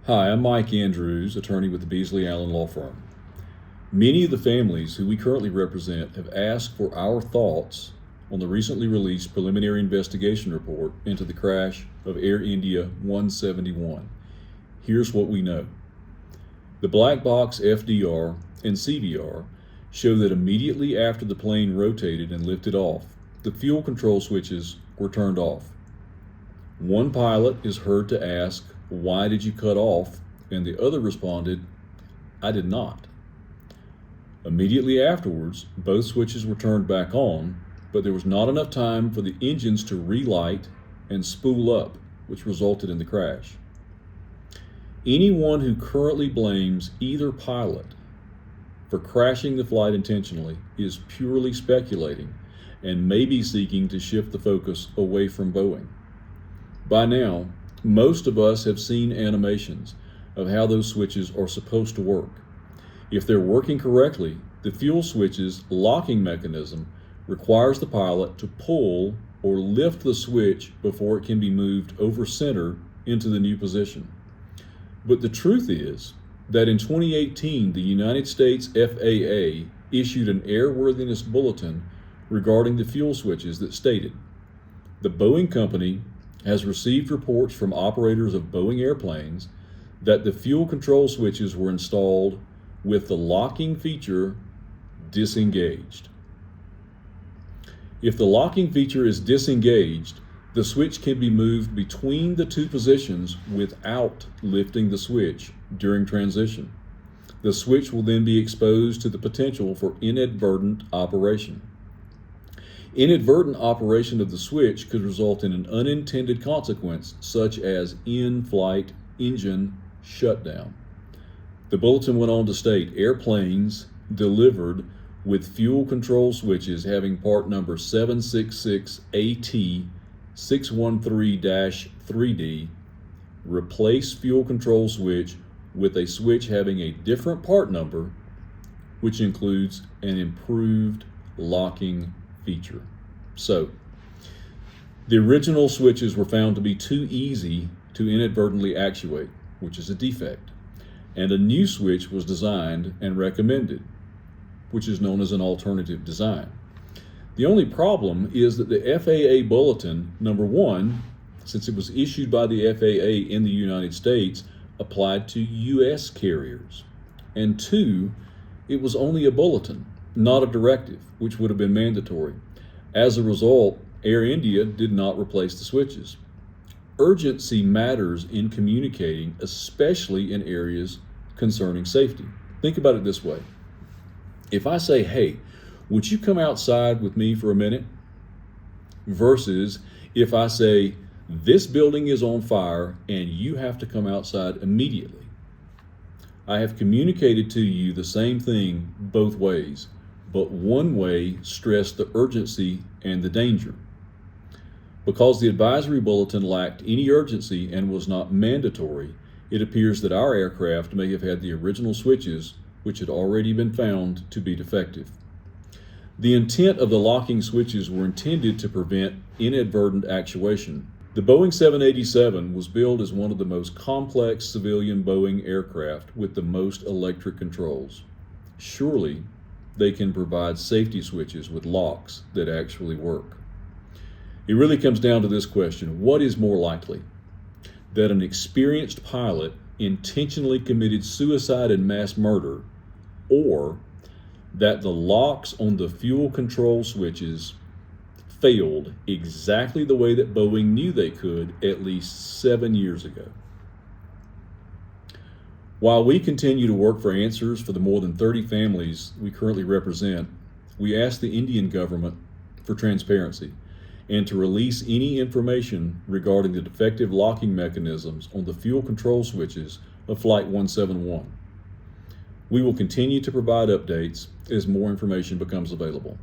Hi, I'm Mike Andrews, attorney with the Beasley Allen Law Firm. Many of the families who we currently represent have asked for our thoughts on the recently released preliminary investigation report into the crash of Air India 171. Here's what we know. The black box FDR and CVR show that immediately after the plane rotated and lifted off, the fuel control switches were turned off. One pilot is heard to ask, "Why did you cut off?" And the other responded, "I did not." Immediately afterwards, both switches were turned back on, but there was not enough time for the engines to relight and spool up, which resulted in the crash. Anyone who currently blames either pilot for crashing the flight intentionally is purely speculating and may be seeking to shift the focus away from Boeing. By now, most of us have seen animations of how those switches are supposed to work. If they're working correctly, the fuel switch's locking mechanism requires the pilot to pull or lift the switch before it can be moved over center into the new position. But the truth is that in 2018, the United States FAA issued an airworthiness bulletin regarding the fuel switches that stated, "The Boeing company has received reports from operators of Boeing airplanes that the fuel control switches were installed with the locking feature disengaged. If the locking feature is disengaged, the switch can be moved between the two positions without lifting the switch during transition. The switch will then be exposed to the potential for inadvertent operation. Inadvertent operation of the switch could result in an unintended consequence, such as in-flight engine shutdown." The bulletin went on to state airplanes delivered with fuel control switches having part number 766AT613-3D replace fuel control switch with a switch having a different part number, which includes an improved locking feature. So, the original switches were found to be too easy to inadvertently actuate, which is a defect, and a new switch was designed and recommended, which is known as an alternative design. The only problem is that the FAA bulletin, number one, since it was issued by the FAA in the United States, applied to U.S. carriers, and two, it was only a bulletin, not a directive, which would have been mandatory. As a result, Air India did not replace the switches. Urgency matters in communicating, especially in areas concerning safety. Think about it this way. If I say, "Hey, would you come outside with me for a minute?" versus if I say, "This building is on fire and you have to come outside immediately." I have communicated to you the same thing both ways, but one way stressed the urgency and the danger. Because the advisory bulletin lacked any urgency and was not mandatory, it appears that our aircraft may have had the original switches, which had already been found to be defective. The intent of the locking switches were intended to prevent inadvertent actuation. The Boeing 787 was billed as one of the most complex civilian Boeing aircraft with the most electric controls. Surely, they can provide safety switches with locks that actually work. It really comes down to this question: what is more likely? That an experienced pilot intentionally committed suicide and mass murder, or that the locks on the fuel control switches failed exactly the way that Boeing knew they could at least 7 years ago? While we continue to work for answers for the more than 30 families we currently represent, we ask the Indian government for transparency and to release any information regarding the defective locking mechanisms on the fuel control switches of Flight 171. We will continue to provide updates as more information becomes available.